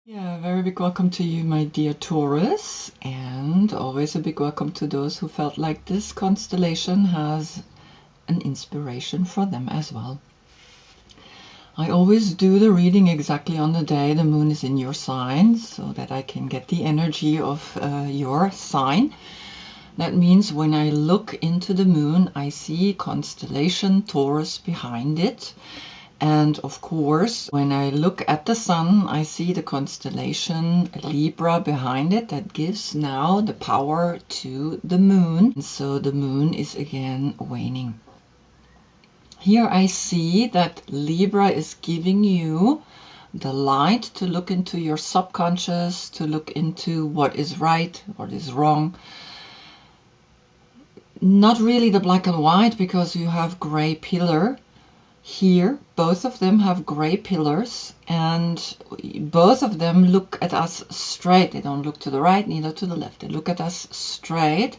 Yeah, very big welcome to you, my dear Taurus, and always a big welcome to those who felt like this constellation has an inspiration for them as well. I always do the reading exactly on the day the moon is in your sign so that I can get the energy of your sign. That means when I look into the moon, I see constellation Taurus behind it. And of course, when I look at the sun, I see the constellation Libra behind it. That gives now the power to the moon. And so the moon is again waning. Here I see that Libra is giving you the light to look into your subconscious, to look into what is right, what is wrong. Not really the black and white, because you have gray pillar. Here, both of them have gray pillars, and both of them look at us straight. They don't look to the right, neither to the left. They look at us straight,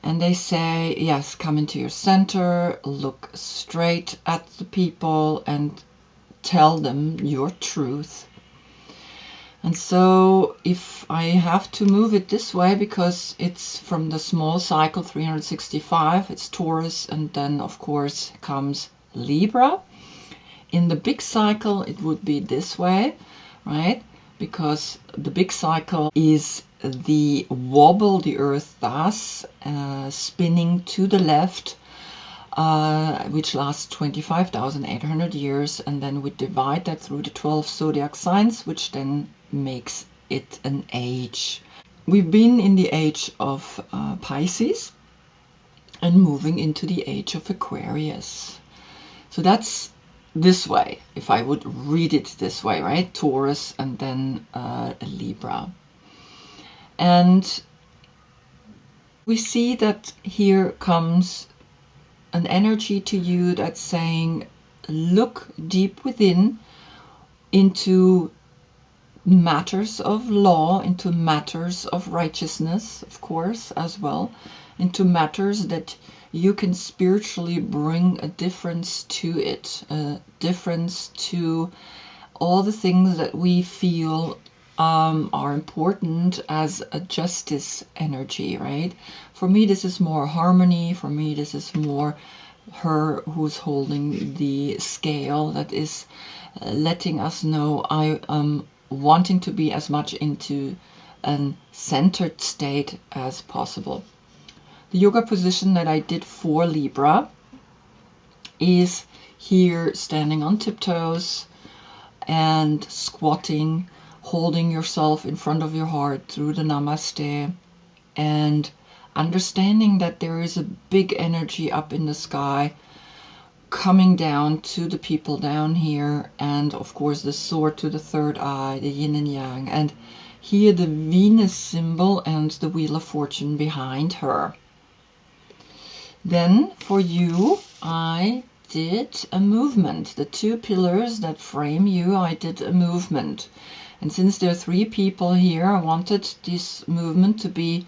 and they say, yes, come into your center, look straight at the people, and tell them your truth. And so if I have to move it this way, because it's from the small cycle 365, it's Taurus, and then of course comes Libra. In the big cycle it would be this way, right? Because the big cycle is the wobble the earth does, spinning to the left, which lasts 25,800 years, and then we divide that through the 12 zodiac signs, which then makes it an age. We've been in the age of Pisces and moving into the age of Aquarius. So that's this way, if I would read it this way, right? Taurus and then Libra. And we see that here comes an energy to you that's saying, look deep within into matters of law, into matters of righteousness, of course, as well, into matters that you can spiritually bring a difference to it, a difference to all the things that we feel are important as a justice energy, right? For me, this is more harmony. For me, this is more her who's holding the scale, that is letting us know I am wanting to be as much into a centered state as possible. The yoga position that I did for Libra is here standing on tiptoes and squatting, holding yourself in front of your heart through the namaste, and understanding that there is a big energy up in the sky coming down to the people down here, and of course the sword to the third eye, the yin and yang, and here the Venus symbol and the Wheel of Fortune behind her. Then for you, I did a movement. The two pillars that frame you, I did a movement. And since there are three people here, I wanted this movement to be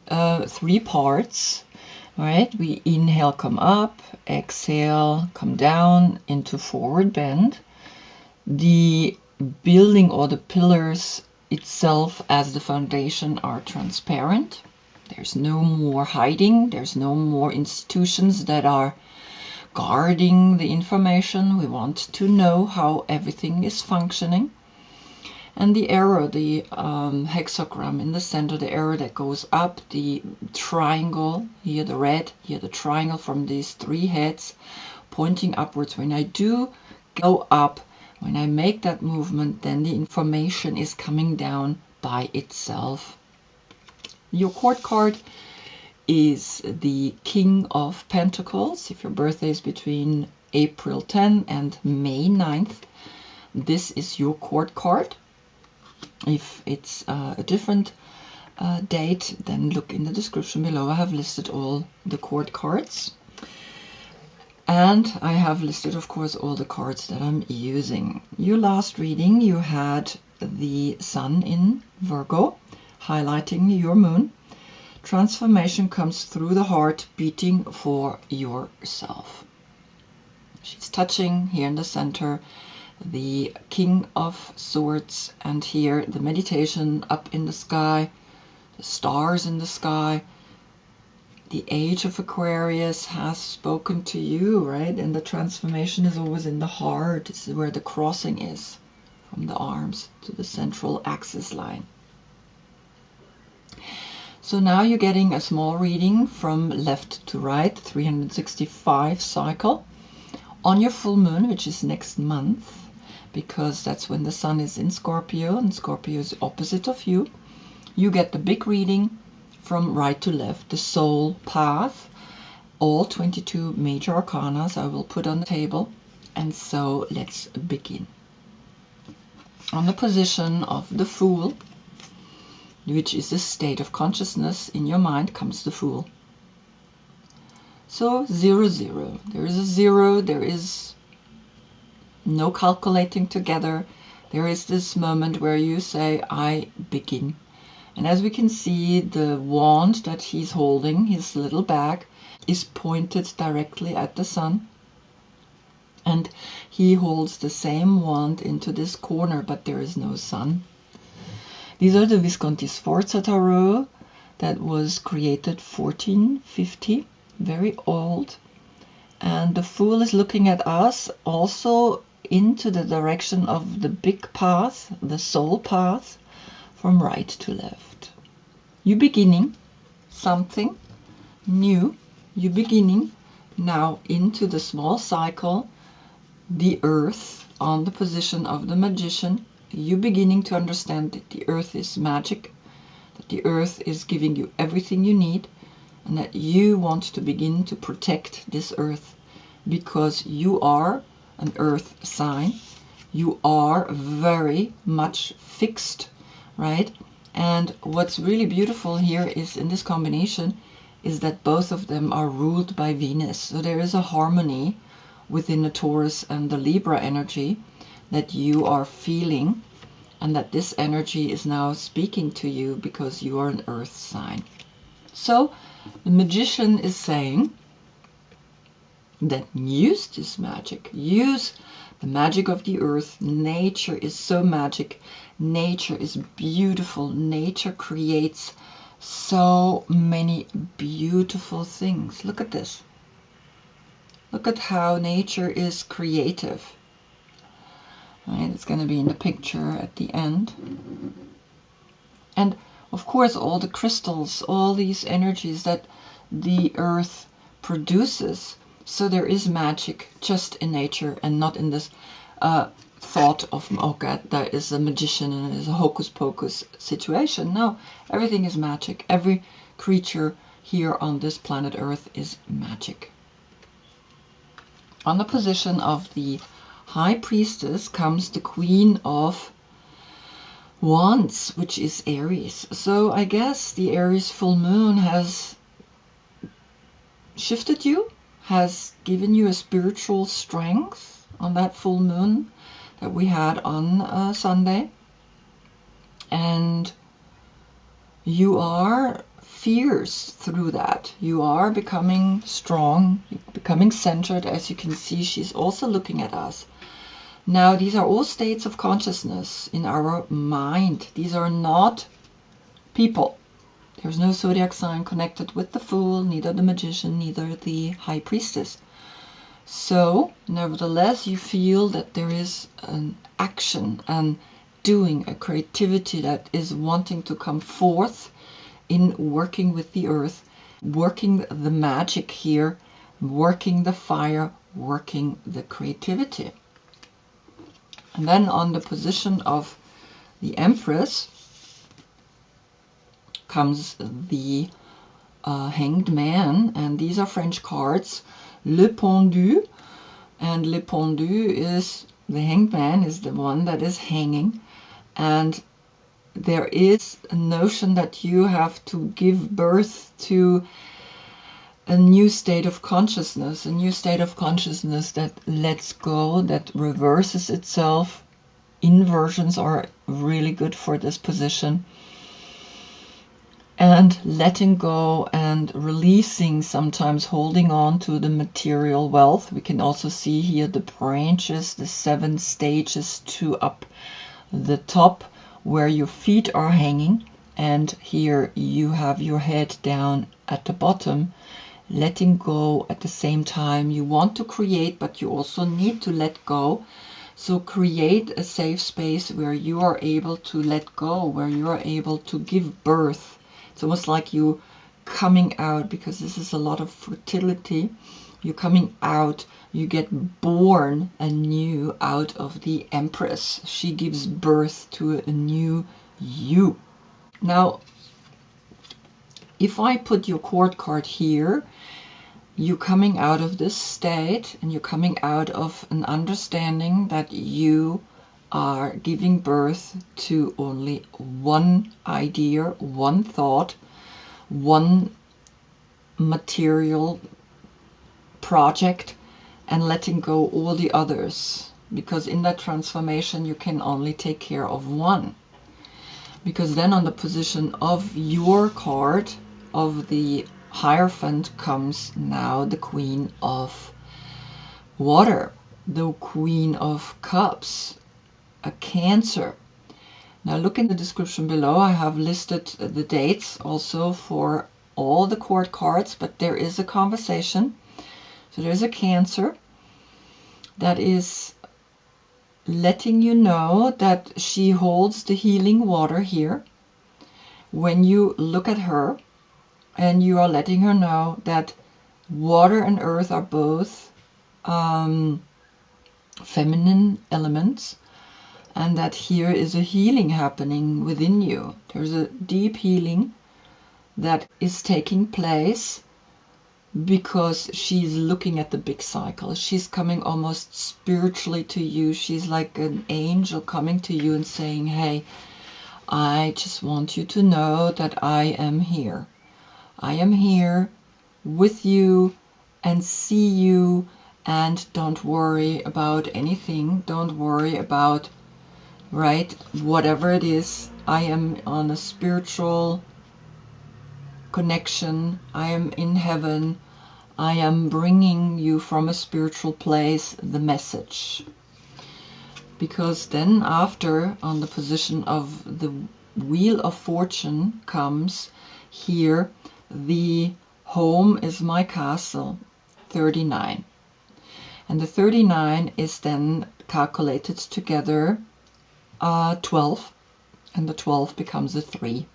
3 parts, right? We inhale, come up, exhale, come down into forward bend. The building or the pillars itself as the foundation are transparent. There's no more hiding. There's no more institutions that are guarding the information. We want to know how everything is functioning. And the arrow, the hexagram in the center, the arrow that goes up, the triangle, here the red, here the triangle from these 3 heads pointing upwards. When I do go up, when I make that movement, then the information is coming down by itself. Your court card is the King of Pentacles. If your birthday is between April 10 and May 9th, this is your court card. If it's a different date, then look in the description below. I have listed all the court cards. And I have listed, of course, all the cards that I'm using. Your last reading, you had the Sun in Virgo, highlighting your moon. Transformation comes through the heart, beating for yourself. She's touching here in the center, the King of Swords, and here the meditation up in the sky, the stars in the sky. The age of Aquarius has spoken to you, right? And the transformation is always in the heart. This is where the crossing is, from the arms to the central axis line. So now you're getting a small reading from left to right, 365 cycle, on your full moon, which is next month, because that's when the sun is in Scorpio, and Scorpio is opposite of you. You get the big reading from right to left, the soul path, all 22 major arcana I will put on the table. And so let's begin. On the position of the Fool, which is a state of consciousness in your mind, comes the Fool. So 0, 0. There is a 0, there is no calculating together. There is this moment where you say, I begin. And as we can see, the wand that he's holding, his little bag, is pointed directly at the sun. And he holds the same wand into this corner, but there is no sun. These are the Visconti Sforza Tarot that was created 1450, very old. And the Fool is looking at us also into the direction of the big path, the soul path, from right to left. You're beginning something new. You're beginning now into the small cycle, the earth, on the position of the magician. You're beginning to understand that the earth is magic, that the earth is giving you everything you need, and that you want to begin to protect this earth because you are an earth sign. You are very much fixed, right? And what's really beautiful here is in this combination is that both of them are ruled by Venus. So there is a harmony within the Taurus and the Libra energy that you are feeling, and that this energy is now speaking to you because you are an earth sign. So the magician is saying that use this magic, use the magic of the earth. Nature is so magic. Nature is beautiful. Nature creates so many beautiful things. Look at this. Look at how nature is creative. Right, it's going to be in the picture at the end. And of course, all the crystals, all these energies that the earth produces. So there is magic just in nature and not in this thought of, oh God, there is a magician and it is a hocus pocus situation. No, everything is magic. Every creature here on this planet Earth is magic. On the position of the High Priestess comes the Queen of Wands, which is Aries. So I guess the Aries full moon has shifted you, has given you a spiritual strength on that full moon that we had on Sunday. And you are fierce through that. You are becoming strong, becoming centered. As you can see, she's also looking at us. Now, these are all states of consciousness in our mind. These are not people. There's no zodiac sign connected with the Fool, neither the Magician, neither the High Priestess. So, nevertheless, you feel that there is an action and doing, a creativity that is wanting to come forth in working with the earth, working the magic here, working the fire, working the creativity. And then on the position of the Empress comes the Hanged Man, and these are French cards. Le Pendu, and Le Pendu is, the Hanged Man is the one that is hanging, and there is a notion that you have to give birth to a new state of consciousness, that lets go, that reverses itself. Inversions are really good for this position. and letting go and releasing, sometimes holding on to the material wealth. We can also see here the branches, the 7 stages to up the top where your feet are hanging, and here you have your head down at the bottom, letting go at the same time. You want to create, but you also need to let go. So create a safe space where you are able to let go, where you are able to give birth. It's almost like you coming out, because this is a lot of fertility. You're coming out, you get born anew out of the Empress. She gives birth to a new you. Now, if I put your court card here, you're coming out of this state, and you're coming out of an understanding that you are giving birth to only one idea, one thought, one material project, and letting go all the others. Because in that transformation, you can only take care of one. Because then on the position of your card, of the Hierophant, comes now the Queen of Water, the Queen of Cups, a Cancer. Now look in the description below. I have listed the dates also for all the court cards, but there is a conversation. So there's a Cancer that is letting you know that she holds the healing water here. When you look at her, and you are letting her know that water and earth are both feminine elements, and that here is a healing happening within you. There's a deep healing that is taking place, because she's looking at the big cycle. She's coming almost spiritually to you. She's like an angel coming to you and saying, hey, I just want you to know that I am here. I am here with you and see you, and don't worry about anything. Don't worry about, right, whatever it is. I am on a spiritual connection. I am in heaven. I am bringing you from a spiritual place the message. Because then after, on the position of the Wheel of Fortune, comes here the home is my castle, 39. And the 39 is then calculated together 12, and the 12 becomes a 3.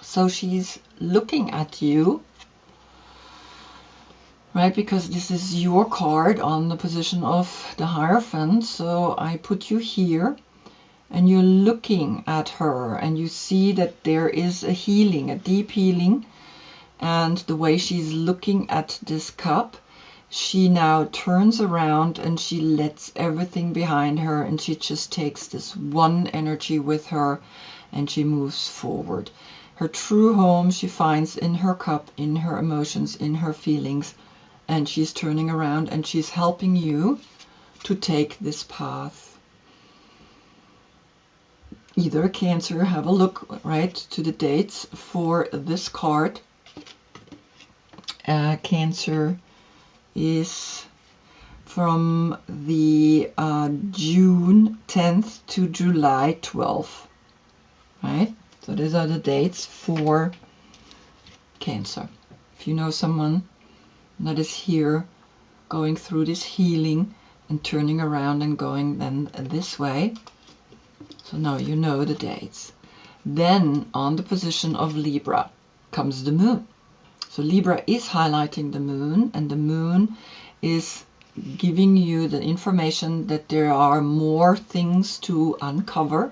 So she's looking at you, right, because this is your card on the position of the Hierophant. So I put you here, and you're looking at her, and you see that there is a healing, a deep healing. And the way she's looking at this cup, she now turns around and she lets everything behind her, and she just takes this one energy with her, and she moves forward. Her true home she finds in her cup, in her emotions, in her feelings, and she's turning around and she's helping you to take this path. Either Cancer, have a look right to the dates for this card. Cancer is from the June 10th to July 12th, right? So these are the dates for Cancer. If you know someone that is here going through this healing and turning around and going then this way, so now you know the dates. Then on the position of Libra comes the Moon. So Libra is highlighting the Moon, and the Moon is giving you the information that there are more things to uncover,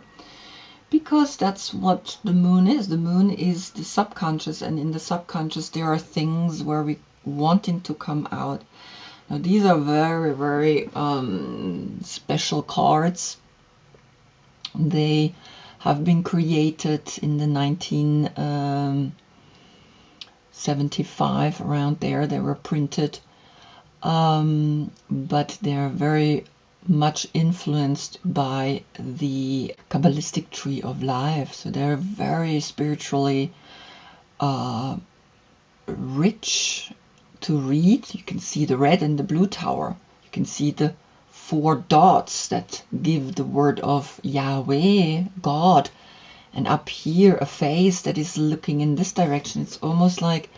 because that's what the Moon is. The Moon is the subconscious, and in the subconscious there are things where we wanting to come out. Now these are very, very special cards. They have been created in the 1975, around there they were printed, but they're very much influenced by the Kabbalistic tree of life. So they're very spiritually rich to read. You can see the red and the blue tower. You can see the 4 dots that give the word of Yahweh, God. And up here, a face that is looking in this direction. It's almost like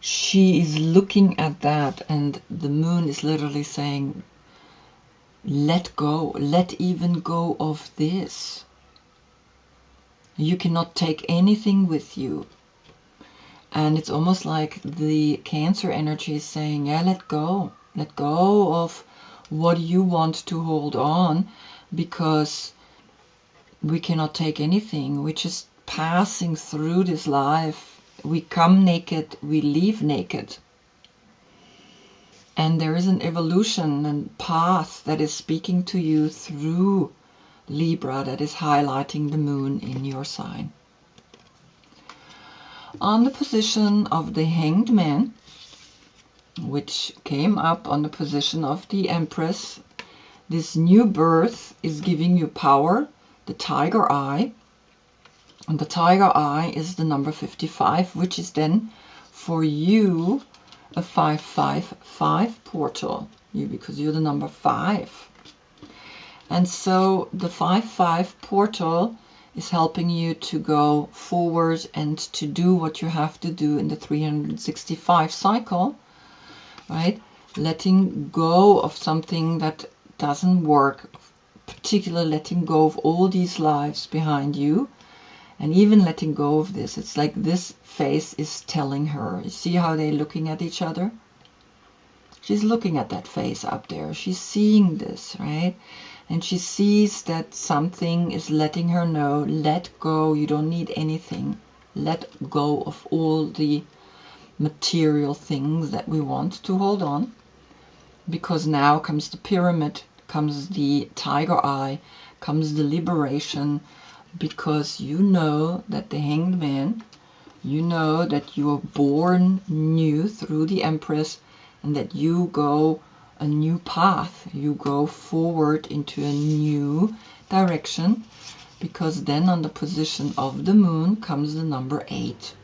she is looking at that, and the moon is literally saying, let go, let even go of this. You cannot take anything with you. And it's almost like the Cancer energy is saying, yeah, let go of what you want to hold on, because we cannot take anything. We're just passing through this life. We come naked, we leave naked. And there is an evolution and path that is speaking to you through Libra, that is highlighting the moon in your sign. On the position of the Hanged Man, which came up on the position of the Empress, this new birth is giving you power, the Tiger Eye. And the Tiger Eye is the number 55, which is then for you a 555 portal, because you're the number 5. And so the 5-5 portal is helping you to go forward and to do what you have to do in the 365 cycle, right? Letting go of something that doesn't work, particularly letting go of all these lives behind you, and even letting go of this. It's like this face is telling her. You see how they're looking at each other? She's looking at that face up there. She's seeing this, right? And she sees that something is letting her know, let go, you don't need anything. Let go of all the material things that we want to hold on. Because now comes the pyramid, comes the Tiger Eye, comes the liberation, because you know that the Hanged Man, you know that you are born new through the Empress, and that you go a new path, you go forward into a new direction, because then on the position of the moon comes the number 8.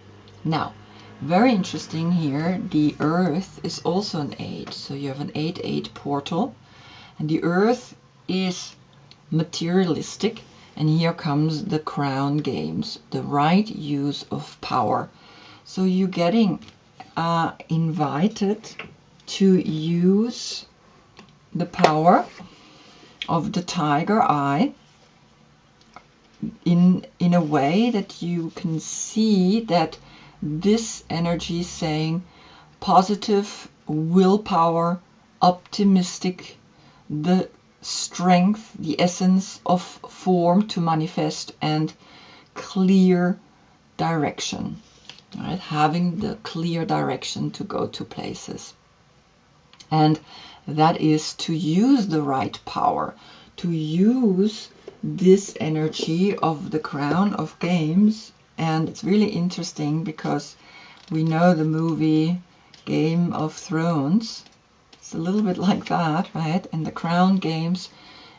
Now, very interesting here, the Earth is also an 8, so you have an 8-8 portal, and the Earth is materialistic, and here comes the crown games, the right use of power. So you're getting invited to use the power of the Tiger Eye in a way that you can see that this energy is saying positive willpower, optimistic, the strength, the essence of form to manifest, and clear direction, right? Having the clear direction to go to places. And that is to use the right power, to use this energy of the crown of games. And it's really interesting because we know the movie Game of Thrones. It's a little bit like that, right? And the crown games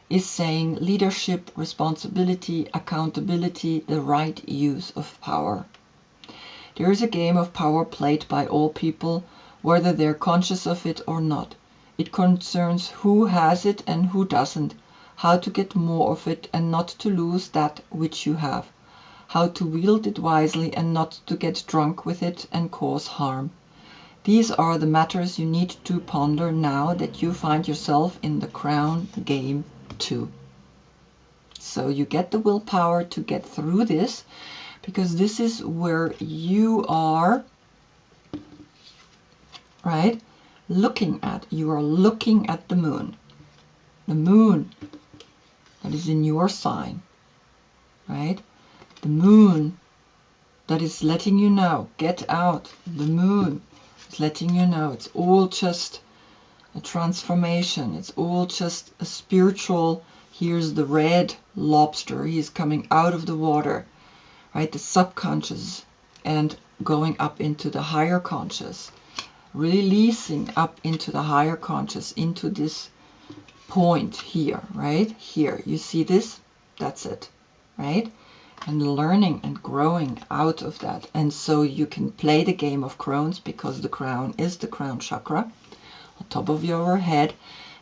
is saying leadership, responsibility, accountability, the right use of power. There is a game of power played by all people, whether they're conscious of it or not. It concerns who has it and who doesn't, how to get more of it and not to lose that which you have, how to wield it wisely and not to get drunk with it and cause harm. These are the matters you need to ponder now that you find yourself in the crown game too. So you get the willpower to get through this, because this is where you are, right, looking at. You are looking at the moon. The moon that is in your sign, right? The moon that is letting you know, get out. The moon is letting you know it's all just a transformation. It's all just a spiritual. Here's the red lobster. He is coming out of the water, right? The subconscious, and going up into the higher conscious, releasing up into the higher conscious, into this point here, right? Here, you see this? That's it, right? and learning and growing out of that. And so you can play the game of crowns, because the crown is the crown chakra on top of your head.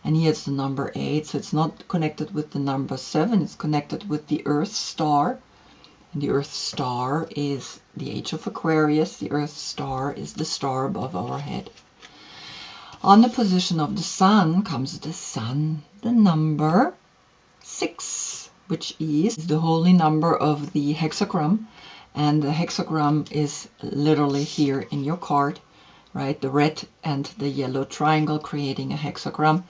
And here it's the number 8, so it's not connected with the number 7, it's connected with the Earth star. And the Earth star is the age of Aquarius. The Earth star is the star above our head. On the position of the sun comes the sun, the number 6, which is the holy number of the hexagram. And the hexagram is literally here in your card, right? The red and the yellow triangle creating a hexagram.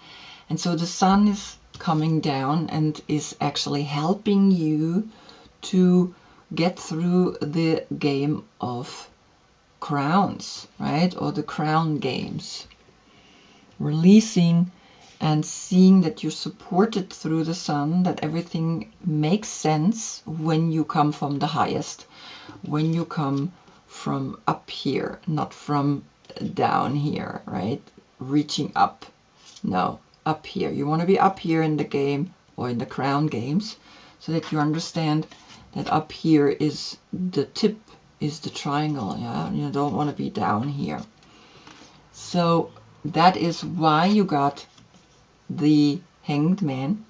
And so the sun is coming down and is actually helping you to get through the game of crowns, right? Or the crown games. Releasing and seeing that you're supported through the sun, that everything makes sense when you come from the highest, when you come from up here, not from down here, right? Reaching up. No, up here. You want to be up here in the game or in the crown games, so that you understand that up here is the tip, is the triangle. Yeah, you don't want to be down here. So that is why you got the Hanged Man.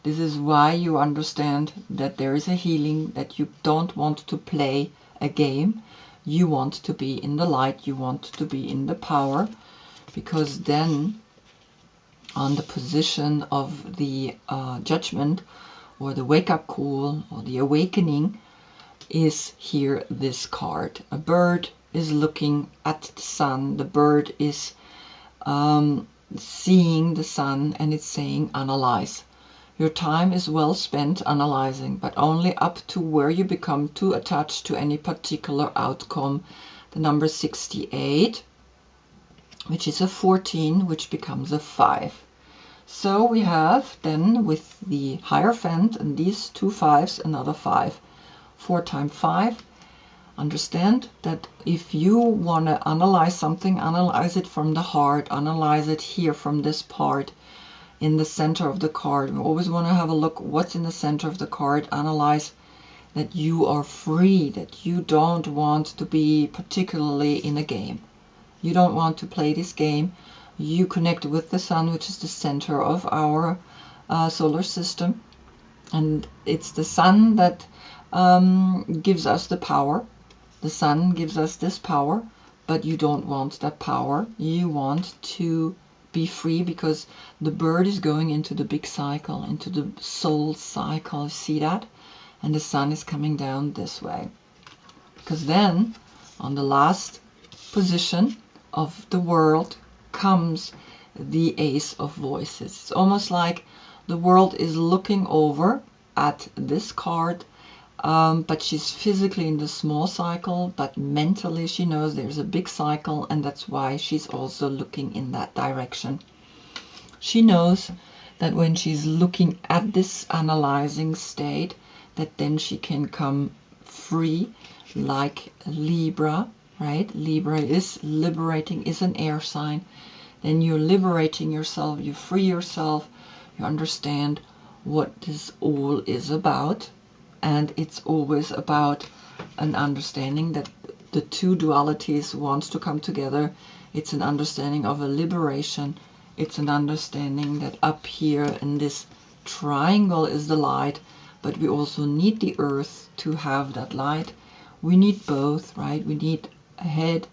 This is why you understand that there is a healing, that you don't want to play a game. You want to be in the light, you want to be in the power, because then on the position of the judgment, or the wake-up call, or the awakening, is here this card. A bird is looking at the sun. The bird is seeing the sun, and it's saying, analyze. Your time is well spent analyzing, but only up to where you become too attached to any particular outcome. The number 68, which is a 14, which becomes a 5. So we have then with the Hierophant and these 2 5s, another 5. 4 times 5. Understand that if you want to analyze something, analyze it from the heart, analyze it here from this part in the center of the card. We always want to have a look what's in the center of the card, analyze that you are free, that you don't want to be particularly in a game. You don't want to play this game. You connect with the sun, which is the center of our solar system. And it's the sun that gives us the power. The sun gives us this power, but you don't want that power. You want to be free, because the bird is going into the big cycle, into the soul cycle. See that? And the sun is coming down this way. Because then, on the last position of the world, comes the Ace of Voices. It's almost like the world is looking over at this card, but she's physically in the small cycle, but mentally she knows there's a big cycle, and that's why she's also looking in that direction. She knows that when she's looking at this analyzing state, that then she can come free, like Libra, right? Libra is liberating, is an air sign. Then you're liberating yourself, you free yourself, you understand what this all is about. And it's always about an understanding that the two dualities wants to come together. It's an understanding of a liberation. It's an understanding that up here in this triangle is the light, but we also need the earth to have that light. We need both, right? We need a head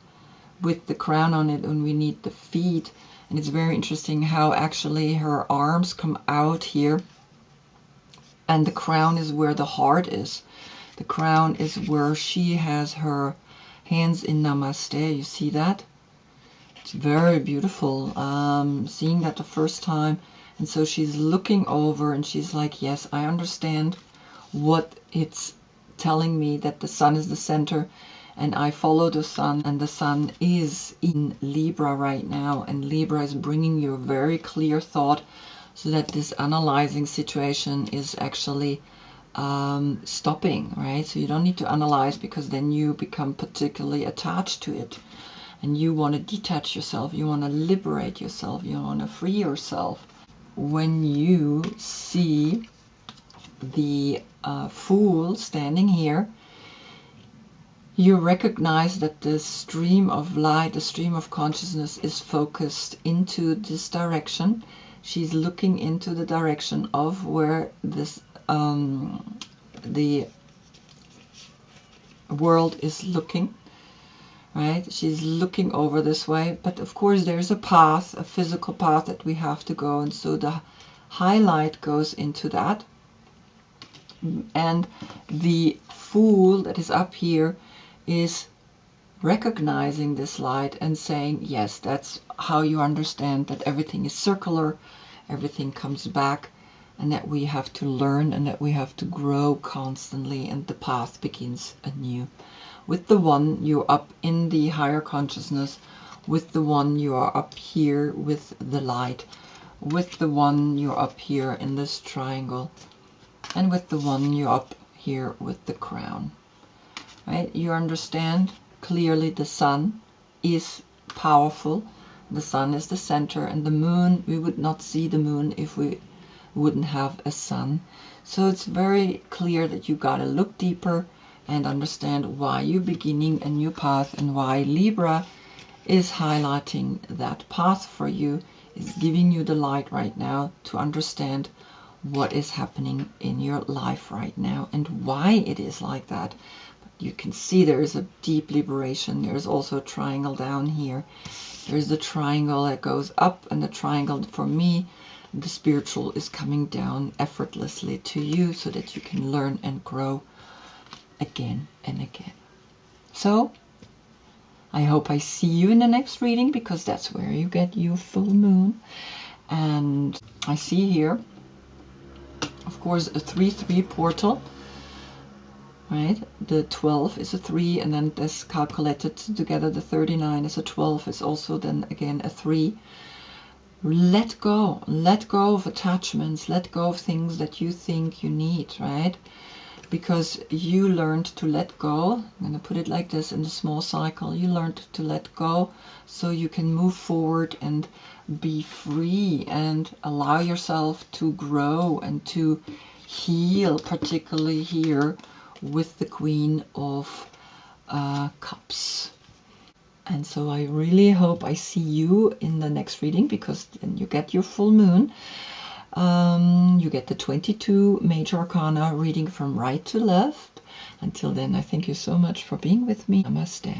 with the crown on it, and we need the feet. And it's very interesting how actually her arms come out here, and the crown is where the heart is. The crown is where she has her hands in Namaste. You see that? It's very beautiful. Seeing that the first time. And so she's looking over and she's like, yes, I understand what it's telling me, that the sun is the center, and I follow the sun, and the sun is in Libra right now, and Libra is bringing you a very clear thought, so that this analyzing situation is actually stopping, right? So you don't need to analyze, because then you become particularly attached to it, and you want to detach yourself, you want to liberate yourself, you want to free yourself. When you see the Fool standing here, you recognize that the stream of light, the stream of consciousness is focused into this direction. She's looking into the direction of where this the world is looking, right? She's looking over this way, but of course there's a path, a physical path that we have to go, and so the highlight goes into that. And the Fool that is up here is recognizing this light and saying, yes, that's how you understand that everything is circular, everything comes back, and that we have to learn and that we have to grow constantly, and the path begins anew. With the One, you're up in the higher consciousness. With the One, you are up here with the light. With the One, you're up here in this triangle. And with the One, you're up here with the crown. Right? You understand clearly the Sun is powerful. The Sun is the center, and the Moon, we would not see the Moon if we wouldn't have a Sun. So it's very clear that you gotta look deeper and understand why you're beginning a new path, and why Libra is highlighting that path for you, is giving you the light right now to understand what is happening in your life right now and why it is like that. You can see there is a deep liberation. There's also a triangle down here. There's the triangle that goes up, and the triangle, for me, the spiritual is coming down effortlessly to you so that you can learn and grow again and again. So I hope I see you in the next reading, because that's where you get your full moon. And I see here, of course, a 3-3 portal. Right, the 12 is a 3, and then this calculated together, the 39 is a 12, is also then again a 3. Let go of attachments, let go of things that you think you need, right? Because you learned to let go. I'm going to put it like this in the small cycle. You learned to let go so you can move forward and be free and allow yourself to grow and to heal, particularly here with the Queen of Cups. And so I really hope I see you in the next reading, because then you get your full moon. You get the 22 major arcana reading from right to left. Until then, I thank you so much for being with me. Namaste.